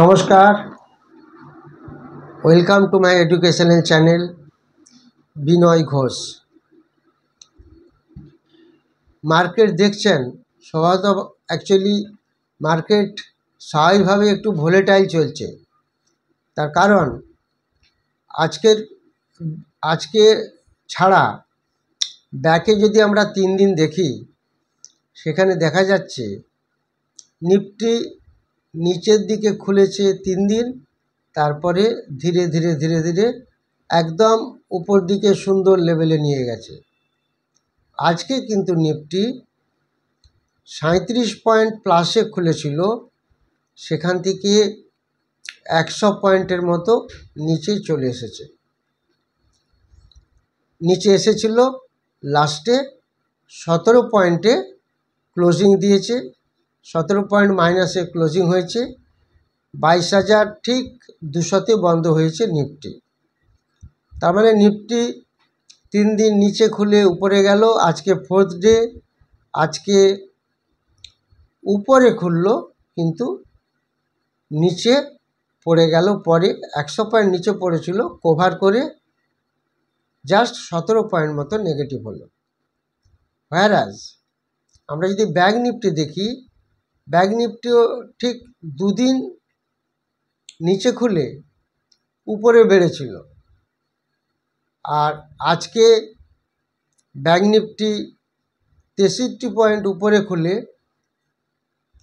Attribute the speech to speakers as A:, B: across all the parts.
A: নমস্কার, welcome to my educational channel Binoy Ghosh. Market দেখছেন স্বভাবত actually market স্বাভাবিকভাবে একটু ভোলেটাইল চলছে। তার কারণ আজকে ছাড়া ব্যাকে যদি আমরা 3 দিন দেখি, সেখানে দেখা যাচ্ছে নিফটি নিচের দিকে খুলেছে 3 দিন, তারপরে ধীরে ধীরে একদম উপর দিকে সুন্দর লেভেলে নিয়ে গেছে। আজকে কিন্তু নিফটি 37 পয়েন্ট প্লাসে খুলেছিল, সেখান থেকে 100 পয়েন্টের মতো নিচে চলে এসেছে। নিচে এসেছিল, লাস্টে 17 পয়েন্টে ক্লোজিং দিয়েছে, 17 পয়েন্ট মাইনাসে ক্লোজিং হয়েছে। 22,000 ঠিক 200-তে বন্ধ হয়েছে নিফটি। তার মানে নিফটি 3 দিন নিচে খুলে উপরে গেল, আজকে 4th ডে, আজকে উপরে খুলল কিন্তু নিচে পড়ে গেল। পরে 100 পয়েন্ট নিচে পড়েছিল, কভার করে জাস্ট 17 পয়েন্ট মতো নেগেটিভ হলো। হোয়ারাজ আমরা যদি ব্যাঙ্ক নিফটি দেখি, ব্যাঙ্ক নিফটিও ঠিক 2 দিন নিচে খুলে উপরে বেড়েছিল, আর আজকে ব্যাঙ্ক নিফটি 63 পয়েন্ট উপরে খুলে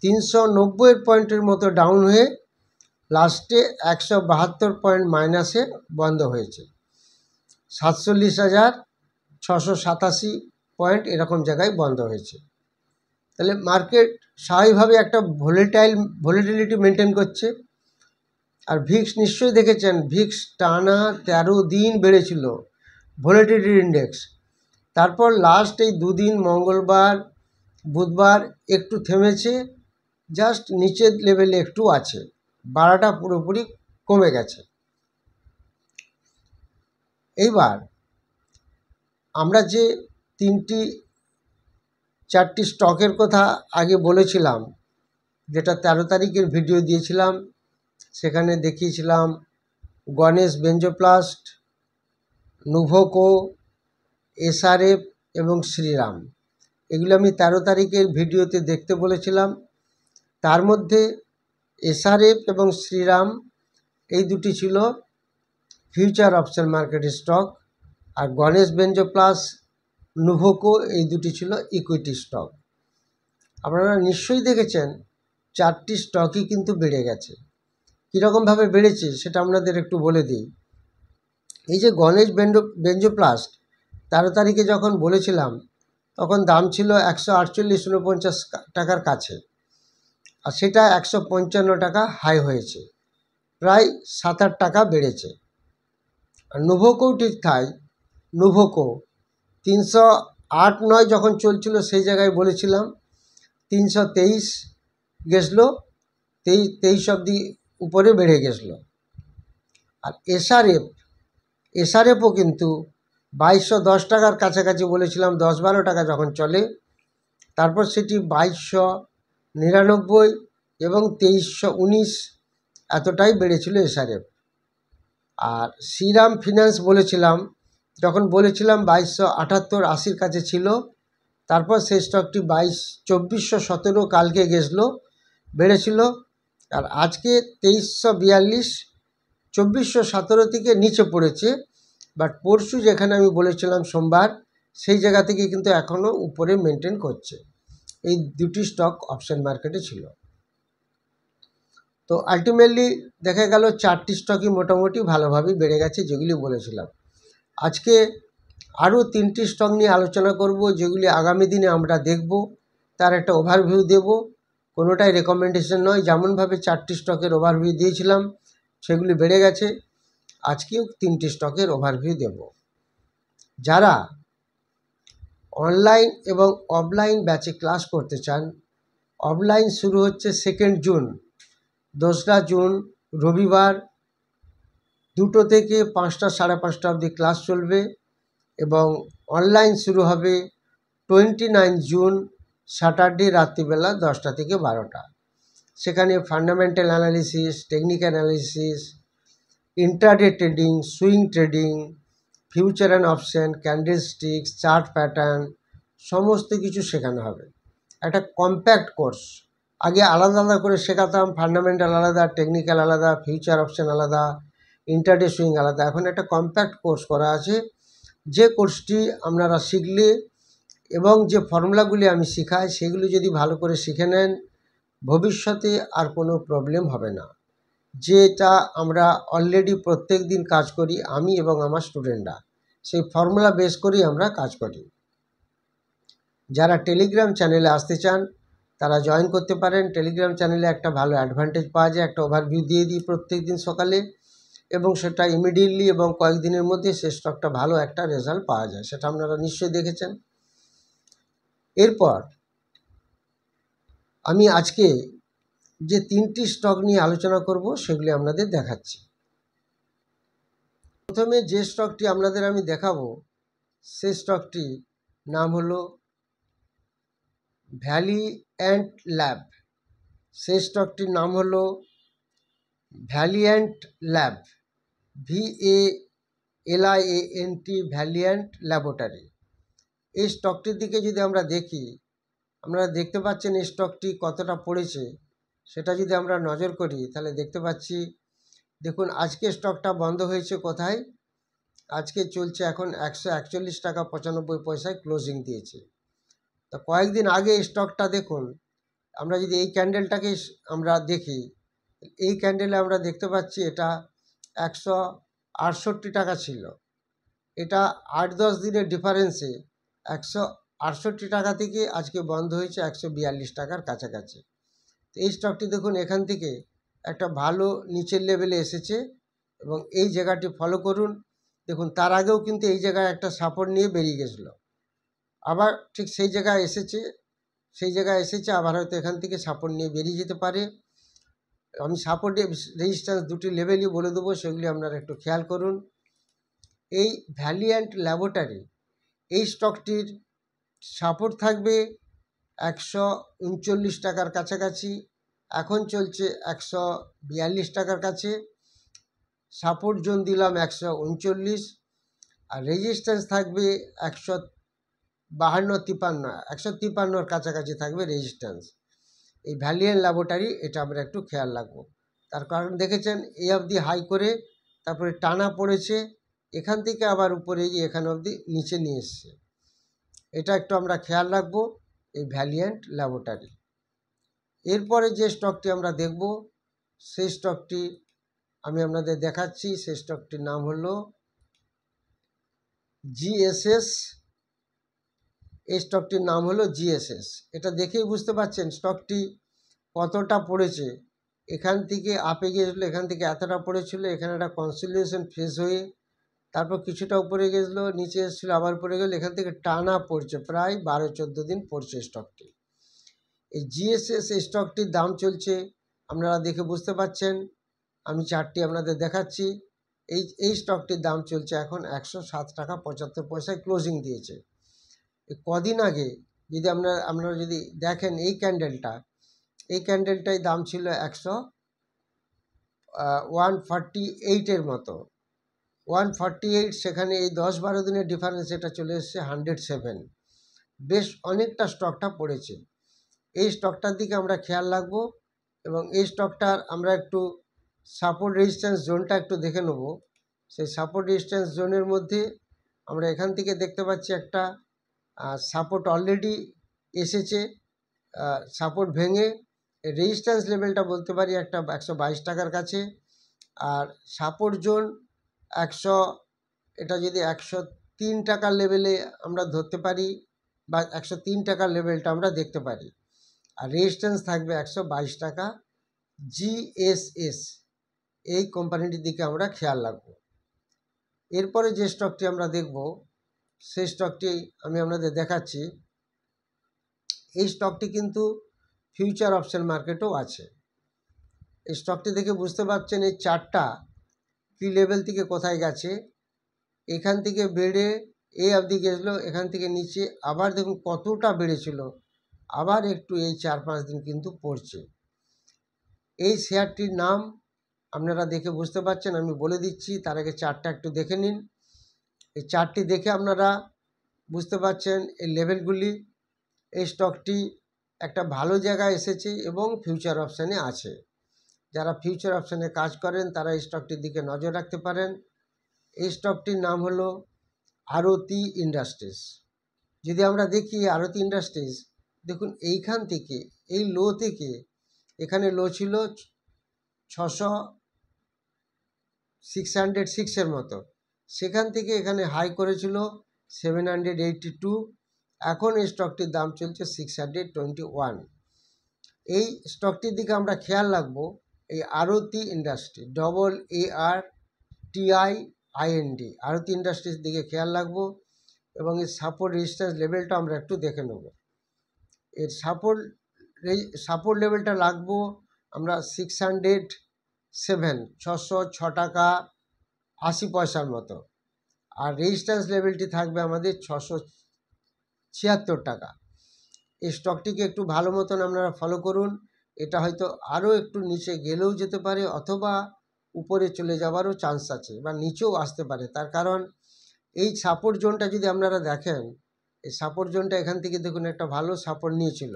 A: 390 পয়েন্টের মতো ডাউন হয়ে লাস্টে 172 পয়েন্ট মাইনাসে বন্ধ হয়েছে। 47,687 পয়েন্ট এরকম জায়গায় বন্ধ হয়েছে। তাহলে মার্কেট স্বাভাবিকভাবে একটা ভোলেটিলিটি মেনটেন করছে। আর ভিক্স নিশ্চয়ই দেখেছেন, ভিক্স টানা 13 দিন বেড়েছিল ভোলেটিলিটি ইন্ডেক্স। তারপর লাস্ট এই 2 দিন মঙ্গলবার বুধবার একটু থেমেছে, জাস্ট নিচের লেভেলে একটু আছে, বাড়াটা পুরোপুরি কমে গেছে। এইবার আমরা যে 4টি স্টকের কথা আগে বলেছিলাম, যেটা 13 তারিখের ভিডিও দিয়েছিলাম, সেখানে দেখিয়েছিলাম গণেশ বেঞ্জোপ্লাস্ট, নুভোকো, এসআরএফ এবং শ্রীরাম। এগুলো আমি 13 তারিখের ভিডিওতে দেখতে বলেছিলাম। তার মধ্যে এসআরএফ এবং শ্রীরাম এই দুটি ছিল ফিউচার অপশন মার্কেটের স্টক, আর গণেশ বেঞ্জোপ্লাস, নুভোকো এই দুটি ছিল ইকুইটি স্টক। আপনারা নিশ্চয়ই দেখেছেন 4টি স্টকই কিন্তু বেড়ে গেছে। কীরকমভাবে বেড়েছে সেটা আপনাদের একটু বলে দিই। এই যে গণেশ বেঞ্জোপ্লাস্ট 13 তারিখে যখন বলেছিলাম, তখন দাম ছিল 148-49 টাকার কাছে, আর সেটা 155 টাকা হাই হয়েছে, প্রায় 7-8 টাকা বেড়েছে। আর নুভোকোও ঠিক তাই। নুভোকো 308-9 যখন চলছিল, সেই জায়গায় বলেছিলাম 323 গেছলো, 23 অবধি উপরে বেড়ে গেছিলো। আর এসআরএফও কিন্তু 2210 টাকার কাছাকাছি বলেছিলাম, 10-12 টাকা যখন চলে, তারপর সেটি 2299 এবং 2319 এতটাই বেড়েছিল এসআরএফ। আর শ্রীরাম ফিন্যান্স বলেছিলাম, যখন বলেছিলাম 2278-80 কাছে ছিল, তারপর সেই স্টকটি 2417 কালকে গেছিলো, বেড়েছিল। আর আজকে 2342, 2417 থেকে নিচে পড়েছে। বাট পরশু যেখানে আমি বলেছিলাম সোমবার, সেই জায়গা থেকে কিন্তু এখনও উপরে মেনটেন করছে। এই দুটি স্টক অপশন মার্কেটে ছিল। তো আলটিমেটলি দেখা গেল 4টি স্টকই মোটামুটি ভালোভাবেই বেড়ে গেছে, যেগুলি বলেছিলাম। আজকে আরও 3টি স্টক নিয়ে আলোচনা করব, যেগুলি আগামী দিনে আমরা দেখব, তার একটা ওভারভিউ দেব। কোনোটাই রেকমেন্ডেশন নয়। যেমনভাবে 4টি স্টকের ওভারভিউ দিয়েছিলাম, সেগুলি বেড়ে গেছে, আজকেও 3টি স্টকের ওভারভিউ দেব। যারা অনলাইন এবং অফলাইন ব্যাচে ক্লাস করতে চান, অফলাইন শুরু হচ্ছে 2 জুন, 2রা জুন রবিবার 2টো থেকে 5টা, 5:30 অবধি ক্লাস চলবে, এবং অনলাইন শুরু হবে 29 জুন স্যাটারডে রাত্রিবেলা 10টা থেকে 12টা। সেখানে fundamental analysis, technical analysis, intraday trading, swing trading, future and option, candlesticks, chart pattern সমস্ত কিছু শেখানো হবে। একটা কম্প্যাক্ট কোর্স। আগে আলাদা আলাদা করে শেখাতাম, ফান্ডামেন্টাল আলাদা, টেকনিক্যাল আলাদা, ফিউচার অপশন আলাদা, ইন্ট্রাডে সুইং আলাদা। এখন একটা কম্প্যাক্ট কোর্স করা আছে, যে কোর্সটি আপনারা শিখলে এবং যে ফর্মুলাগুলি আমি শেখাই সেগুলি যদি ভালো করে শিখে নেন, ভবিষ্যতে আর কোনো প্রবলেম হবে না। যেটা আমরা অলরেডি প্রত্যেক দিন কাজ করি আমি এবং আমার স্টুডেন্টরা, সেই ফর্মুলা বেস করেই আমরা কাজ করি। যারা টেলিগ্রাম চ্যানেলে আসতে চান তারা জয়েন করতে পারেন। টেলিগ্রাম চ্যানেলে একটা ভালো অ্যাডভান্টেজ পাওয়া যায়, একটা ওভারভিউ দিয়ে দিই প্রত্যেক দিন সকালে, এবং সেটা ইমিডিয়েটলি এবং কয়েকদিনের মধ্যে সে স্টকটা ভালো একটা রেজাল্ট পাওয়া যায়, সেটা আপনারা নিশ্চয়ই দেখেছেন। এরপর আমি আজকে যে 3টি স্টক নিয়ে আলোচনা করব সেগুলি আপনাদের দেখাচ্ছি। প্রথমে যে স্টকটি আপনাদের আমি দেখাবো সেই স্টকটি নাম হলো ভ্যালিয়ান্ট ল্যাব। সেই স্টকটির নাম হলো valiant lab, VALIANT, valiant laboratory. এই স্টকটির দিকে যদি আমরা দেখি, আপনারা দেখতে পাচ্ছেন এই স্টকটি কতটা পড়েছে, সেটা যদি আমরা নজর করি তাহলে দেখতে পাচ্ছি, দেখুন আজকে স্টকটা বন্ধ হয়েছে কোথায়, আজকে চলছে এখন 141 টাকা 95 পয়সায় ক্লোজিং দিয়েছে। তো কয়েকদিন আগে এই স্টকটা দেখুন, আমরা যদি এই ক্যান্ডেলটাকে আমরা দেখি, এই ক্যান্ডেলে আমরা দেখতে পাচ্ছি এটা 168 টাকা ছিল। এটা 8-10 দিনের ডিফারেন্সে 168 টাকা থেকে আজকে বন্ধ হয়েছে 142 টাকার কাছাকাছি। তো এই স্টকটি দেখুন এখান থেকে একটা ভালো নিচের লেভেলে এসেছে এবং এই জায়গাটি ফলো করুন। দেখুন তার আগেও কিন্তু এই জায়গায় একটা সাপোর্ট নিয়ে বেরিয়ে গেছিলো, আবার ঠিক সেই জায়গায় এসেছে, আবার হয়তো এখান থেকে সাপোর্ট নিয়ে বেরিয়ে যেতে পারে। আমি সাপোর্ট রেজিস্ট্যান্স দুটি লেভেলই বলে দেবো, সেগুলি আপনারা একটু খেয়াল করুন। এই ভ্যালিয়ান্ট ল্যাবরেটরি এই স্টকটির সাপোর্ট থাকবে 139 টাকার কাছাকাছি, এখন চলছে 142 টাকার কাছে। সাপোর্ট জোন দিলাম 139, আর রেজিস্ট্যান্স থাকবে 152-53 কাছাকাছি থাকবে রেজিস্ট্যান্স। এই ভ্যালিয়ান্ট ল্যাবরেটরি এটা আমরা একটু খেয়াল রাখবো। তার কারণ দেখেছেন এই অবধি হাই করে তারপরে টানা পড়েছে, এখান থেকে আবার উপরে গিয়ে এখান অবধি নিচে নিয়ে এসছে, এটা একটু আমরা খেয়াল রাখবো এই ভ্যালিয়ান্ট ল্যাবরেটরি। এরপরে যে স্টকটি আমরা দেখব সেই স্টকটি আমি আপনাদের দেখাচ্ছি, সেই স্টকটির নাম হলো GSS। এই স্টকটির নাম হলো GSS। এটা দেখেই বুঝতে পারছেন স্টকটি কতটা পড়েছে। এখান থেকে আপে গিয়েছিলো, এখান থেকে এতটা পড়েছিল, এখানে একটা কনসলিডেশন ফেস হয়ে তারপর কিছুটা উপরে গেছিলো, নিচে এসেছিলো, আবার পড়ে গেল, এখান থেকে টানা পড়ছে, প্রায় 12-14 দিন পড়ছে স্টকটি। এই GSS এই স্টকটির দাম চলছে, আপনারা দেখে বুঝতে পারছেন, আমি চার্টটি আপনাদের দেখাচ্ছি। এই স্টকটির দাম চলছে এখন 107 টাকা 75 পয়সায় ক্লোজিং দিয়েছে। কদিন আগে যদি আপনারা যদি দেখেন এই ক্যান্ডেলটাই দাম ছিল 148 মতো, 148, সেখানে এই 10-12 দিনের ডিফারেন্স এটা চলে এসছে 107। বেশ অনেকটা স্টকটা পড়েছে। এই স্টকটার দিকে আমরা খেয়াল রাখবো এবং এই স্টকটার আমরা একটু সাপোর্ট রেজিস্ট্যান্স জোনটা একটু দেখে নেব। সেই সাপোর্ট রেজিস্ট্যান্স জোনের মধ্যে আমরা এখান থেকে দেখতে পাচ্ছি একটা সাপোর্ট অলরেডি এসেছে, সাপোর্ট ভেঙে রেজিস্ট্যান্স লেভেলটা বলতে পারি একটা 122 টাকার কাছে, আর সাপোর্ট জোন 100, এটা যদি 103 টাকার লেভেলে আমরা ধরতে পারি বা 103 টাকার লেভেলটা আমরা দেখতে পারি, আর রেজিস্ট্যান্স থাকবে 122 টাকা। GSS এই কোম্পানিটির দিকে আমরা খেয়াল রাখবো। এরপরে যে স্টকটি আমরা দেখব সেই স্টকটি আমি আপনাদের দেখাচ্ছি। এই স্টকটি কিন্তু ফিউচার অপশন মার্কেটও আছে। এই স্টকটি দেখে বুঝতে পারছেন এই চার্টটা কি লেভেল থেকে কোথায় গেছে, এখান থেকে বেড়ে এই অবধি গেছিলো, এখান থেকে নিচে আবার দেখুন কতটা বেড়েছিল, আবার একটু এই 4-5 দিন কিন্তু পড়ছে। এই শেয়ারটির নাম আপনারা দেখে বুঝতে পারছেন, আমি বলে দিচ্ছি। তার আগে চার্টটা একটু দেখে নিন। এই চার্টটি দেখে আপনারা বুঝতে পারছেন এই লেভেলগুলি। এই স্টকটি একটা ভালো জায়গায় এসেছে এবং ফিউচার অপশানে আছে। যারা ফিউচার অপশানে কাজ করেন তারা এই স্টকটির দিকে নজর রাখতে পারেন। এই স্টকটির নাম হলো আরতি ইন্ডাস্ট্রিজ। যদি আমরা দেখি আরতি ইন্ডাস্ট্রিজ, দেখুন এইখান থেকে, এই লো থেকে, এখানে লো ছিল 606 মতো, সেখান থেকে এখানে হাই করেছিল 782। এখন এই স্টকটির দাম চলছে 621। এই স্টকটির দিকে আমরা খেয়াল রাখবো। এই আরতি ইন্ডাস্ট্রি, ARTIIND, আরতি ইন্ডাস্ট্রির দিকে খেয়াল রাখবো এবং এর সাপোর্ট রেজিস্ট্যান্স লেভেলটা আমরা একটু দেখে নেব। এর সাপোর্ট লেভেলটা রাখবো আমরা 607, 606 টাকা 80 পয়সার মতো। আর রেজিস্ট্যান্স লেভেলটি থাকবে আমাদের 676 টাকা। এই স্টকটিকে একটু ভালো মতন আপনারা ফলো করুন। এটা হয়তো আরও একটু নিচে গেলেও যেতে পারে, অথবা উপরে চলে যাওয়ারও চান্স আছে, বা নিচেও আসতে পারে। তার কারণ এই সাপোর্ট জোনটা যদি আপনারা দেখেন, এই সাপোর্ট জোনটা এখান থেকে দেখুন একটা ভালো সাপোর্ট নিয়েছিল।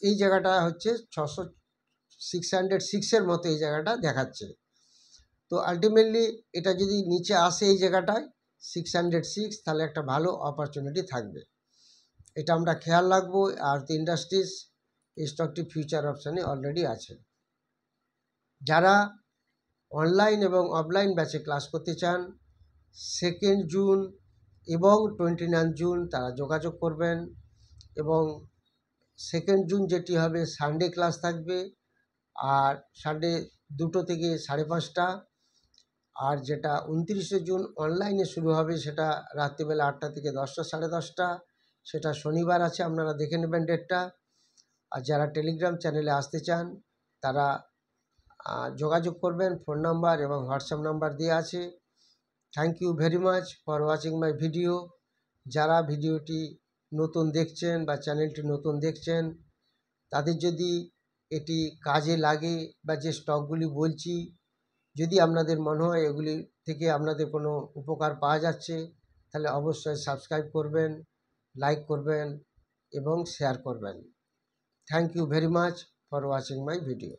A: এই জায়গাটা হচ্ছে 606 মতো এই জায়গাটা দেখাচ্ছে। তো আলটিমেটলি এটা যদি নিচে আসে এই জায়গাটায় 606, তাহলে একটা ভালো অপরচুনিটি থাকবে। এটা আমরা খেয়াল রাখবো। আরতি ইন্ডাস্ট্রিজ এই স্টকটি ফিউচার অপশানে অলরেডি আছে। যারা অনলাইন এবং অফলাইন ব্যাচে ক্লাস করতে চান 2 জুন এবং 29 জুন তারা যোগাযোগ করবেন। এবং 2 জুন যেটি হবে সানডে ক্লাস থাকবে, আর সানডে 2টো থেকে 5:30। আর যেটা 29 জুন অনলাইনে শুরু হবে সেটা রাত্রিবেলা 8টা থেকে 10টা, 10:30। সেটা শনিবার আছে, আপনারা দেখে নেবেন ডেটটা। আর যারা টেলিগ্রাম চ্যানেলে আসতে চান তারা যোগাযোগ করবেন, ফোন নাম্বার এবং হোয়াটসঅ্যাপ নাম্বার দেওয়া আছে। Thank you very much for watching my video. যারা ভিডিওটি নতুন দেখছেন বা চ্যানেলটি নতুন দেখছেন, তাদের যদি এটি কাজে লাগে বা যে স্টকগুলি বলছি যদি আপনাদের মনে হয় এগুলি থেকে আপনাদের কোনো উপকার পাওয়া যাচ্ছে, তাহলে অবশ্যই সাবস্ক্রাইব করবেন, লাইক করবেন এবং শেয়ার করবেন। Thank you very much for watching my video.